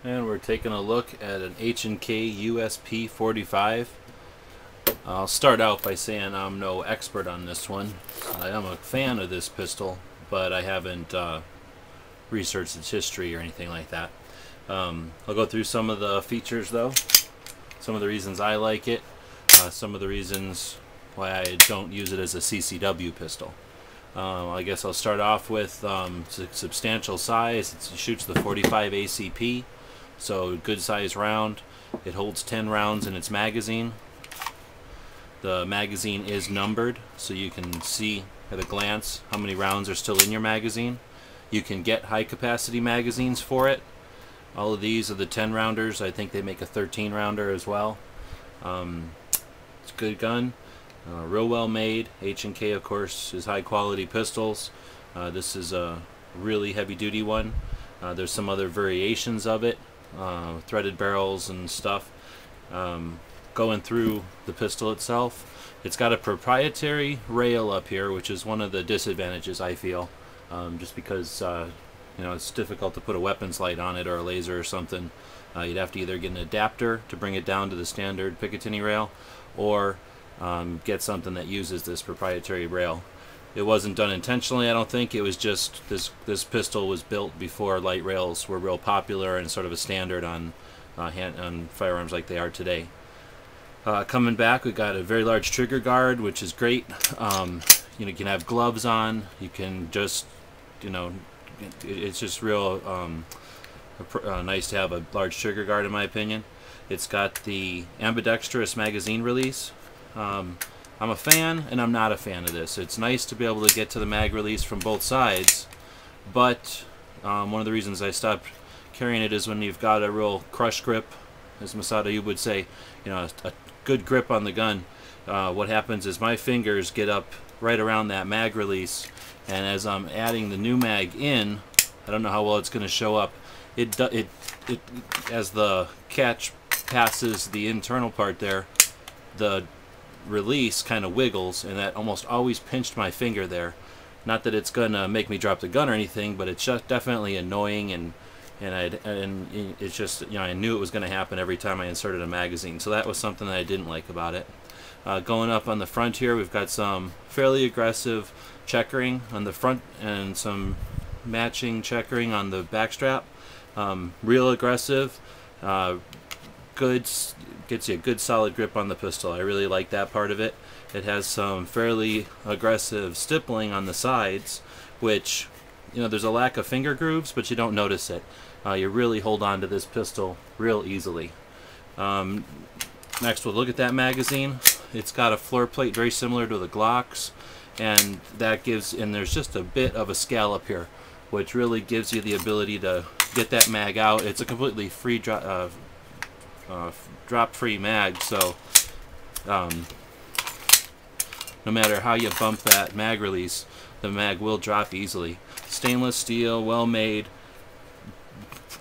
And we're taking a look at an H&K Usp45. I'll start out by saying I'm no expert on this one. I am a fan of this pistol, but I haven't researched its history or anything like that. I'll go through some of the features though, some of the reasons I like it, some of the reasons why I don't use it as a CCW pistol. I guess I'll start off with it's a substantial size. It shoots the 45 ACP, so good size round. It holds 10 rounds in its magazine. The magazine is numbered, so you can see at a glance how many rounds are still in your magazine. You can get high capacity magazines for it. All of these are the 10 rounders. I think they make a 13 rounder as well. It's a good gun. Real well made. H&K, of course, is high quality pistols. This is a really heavy duty one. There's some other variations of it, threaded barrels and stuff. Going through the pistol itself, it's got a proprietary rail up here, which is one of the disadvantages I feel, just because you know, it's difficult to put a weapons light on it or a laser or something. You'd have to either get an adapter to bring it down to the standard Picatinny rail, or get something that uses this proprietary rail. It wasn't done intentionally, I don't think. It was just this pistol was built before light rails were real popular and sort of a standard on firearms like they are today. Coming back, we got a very large trigger guard, which is great. You know, you can have gloves on. You can just, you know, it's just real nice to have a large trigger guard, in my opinion. It's got the ambidextrous magazine release. I'm a fan and I'm not a fan of this. It's nice to be able to get to the mag release from both sides, but one of the reasons I stopped carrying it is when you've got a real crush grip, as Masada you would say, you know, a good grip on the gun. What happens is my fingers get up right around that mag release, and as I'm adding the new mag in, I don't know how well it's going to show up. It as the catch passes the internal part there, the release kind of wiggles, and that almost always pinched my finger there. Not that it's gonna make me drop the gun or anything, but it's just definitely annoying, and it's just, you know, I knew it was going to happen every time I inserted a magazine, so that was something that I didn't like about it. Going up on the front here, we've got some fairly aggressive checkering on the front and some matching checkering on the back strap. Real aggressive. Gets you a good solid grip on the pistol. I really like that part of it. It has some fairly aggressive stippling on the sides, which, you know, there's a lack of finger grooves, but you don't notice it. You really hold on to this pistol real easily. Next, we'll look at that magazine. It's got a floor plate very similar to the Glocks, and that gives, and there's just a bit of a scallop here, which really gives you the ability to get that mag out. It's a completely free drop-free mag, so no matter how you bump that mag release, the mag will drop easily. Stainless steel, well made.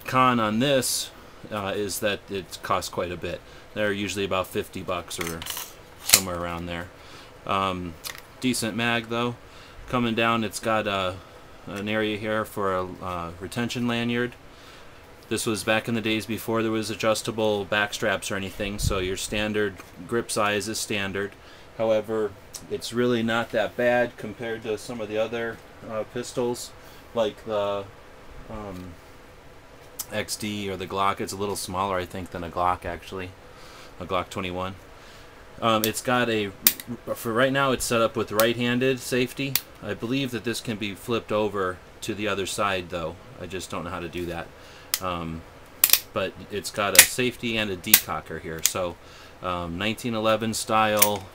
Con on this is that it costs quite a bit. They're usually about 50 bucks or somewhere around there. Decent mag though. Coming down, it's got an area here for a retention lanyard. This was back in the days before there was adjustable back straps or anything, so your standard grip size is standard. However, it's really not that bad compared to some of the other pistols, like the XD or the Glock. It's a little smaller, I think, than a Glock, actually, a Glock 21. It's got a, for right now, it's set up with right-handed safety. I believe that this can be flipped over to the other side, though. I just don't know how to do that. But it's got a safety and a decocker here, so 1911 style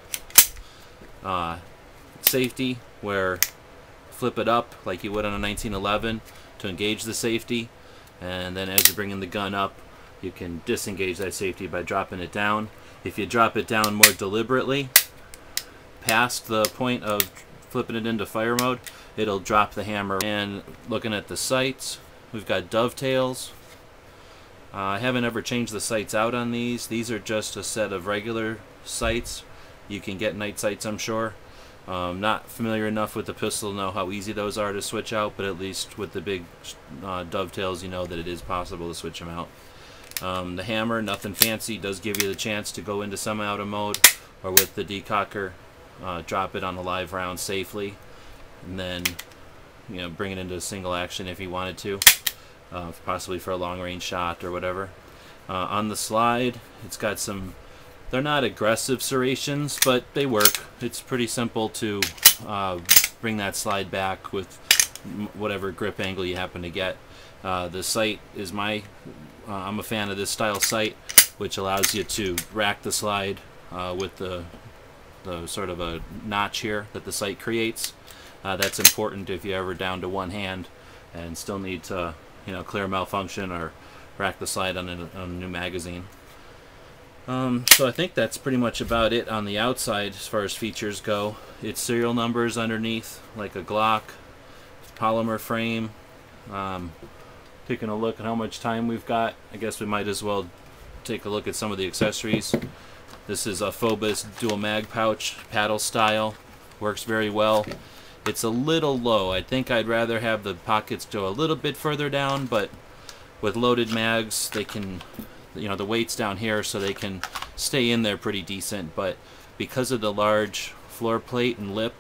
safety, where flip it up like you would on a 1911 to engage the safety, and then as you're bringing the gun up, you can disengage that safety by dropping it down. If you drop it down more deliberately, past the point of flipping it into fire mode, it'll drop the hammer. And looking at the sights, we've got dovetails. I haven't ever changed the sights out on these. These are just a set of regular sights. You can get night sights, I'm sure. Not familiar enough with the pistol to know how easy those are to switch out, but at least with the big dovetails, you know that it is possible to switch them out. The hammer, nothing fancy, does give you the chance to go into semi-auto mode, or with the decocker, drop it on a live round safely, and then bring it into a single action if you wanted to, possibly for a long range shot or whatever. On the slide, it's got some, they're not aggressive serrations, but they work. It's pretty simple to bring that slide back with whatever grip angle you happen to get. The sight is I'm a fan of this style sight, which allows you to rack the slide with the sort of a notch here that the sight creates. That's important if you're ever down to one hand and still need to clear malfunction or rack the slide on a new magazine. So I think that's pretty much about it on the outside as far as features go. It's serial numbers underneath, like a Glock, polymer frame. Taking a look at how much time we've got, I guess we might as well take a look at some of the accessories. This is a Phobos dual mag pouch, paddle style. Works very well. It's a little low. I think I'd rather have the pockets go a little bit further down, but with loaded mags, they can, the weight's down here, so they can stay in there pretty decent. But because of the large floor plate and lip,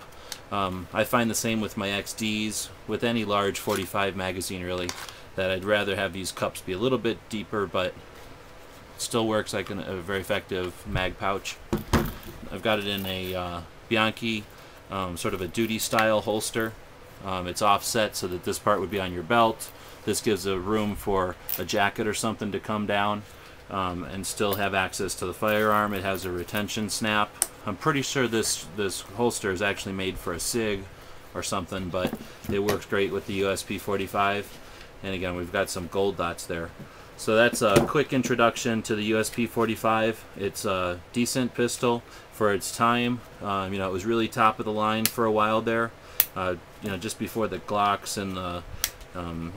I find the same with my XDs, with any large 45 magazine really, that I'd rather have these cups be a little bit deeper, but still works like a very effective mag pouch. I've got it in a Bianchi, sort of a duty style holster. It's offset so that this part would be on your belt. This gives a room for a jacket or something to come down and still have access to the firearm. It has a retention snap. I'm pretty sure this holster is actually made for a SIG or something, but it works great with the USP45. And again, we've got some gold dots there. So that's a quick introduction to the USP45. It's a decent pistol for its time. It was really top of the line for a while there. Just before the Glocks and the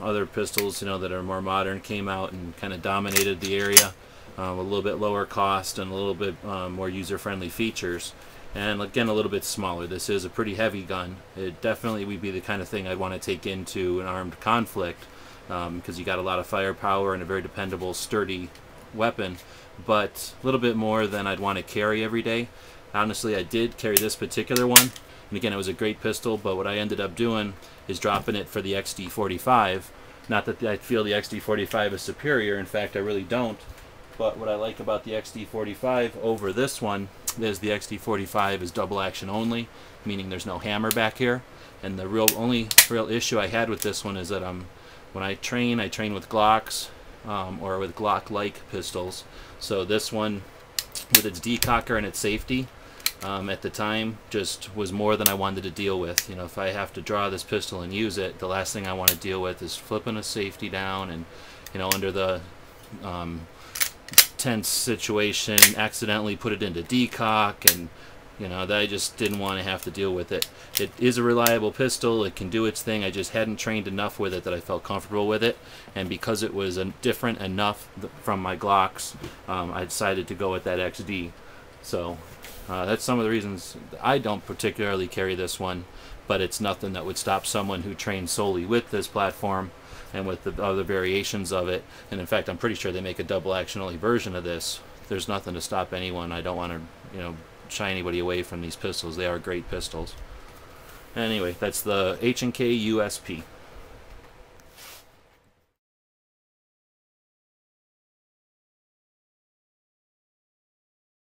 other pistols, that are more modern came out and kind of dominated the area. A little bit lower cost and a little bit more user-friendly features. And again, a little bit smaller. This is a pretty heavy gun. It definitely would be the kind of thing I'd want to take into an armed conflict, because you got a lot of firepower and a very dependable, sturdy weapon, but a little bit more than I'd want to carry every day. Honestly, I did carry this particular one, and again, it was a great pistol, but what I ended up doing is dropping it for the XD45. Not that I feel the XD45 is superior, in fact, I really don't, but what I like about the XD45 over this one is the XD45 is double action only, meaning there's no hammer back here, and the only real issue I had with this one is that when I train with Glocks or with Glock-like pistols. So this one, with its decocker and its safety, at the time, just was more than I wanted to deal with. If I have to draw this pistol and use it, the last thing I want to deal with is flipping a safety down and, under the tense situation, accidentally put it into decock, and that I just didn't want to have to deal with it. It is a reliable pistol. It can do its thing. I just hadn't trained enough with it that I felt comfortable with it, and because it was different enough from my Glocks, I decided to go with that XD. So that's some of the reasons I don't particularly carry this one, but it's nothing that would stop someone who trains solely with this platform and with the other variations of it. And in fact, I'm pretty sure they make a double action only version of this. There's nothing to stop anyone. I don't want to shy anybody away from these pistols. They are great pistols. Anyway, that's the H&K USP.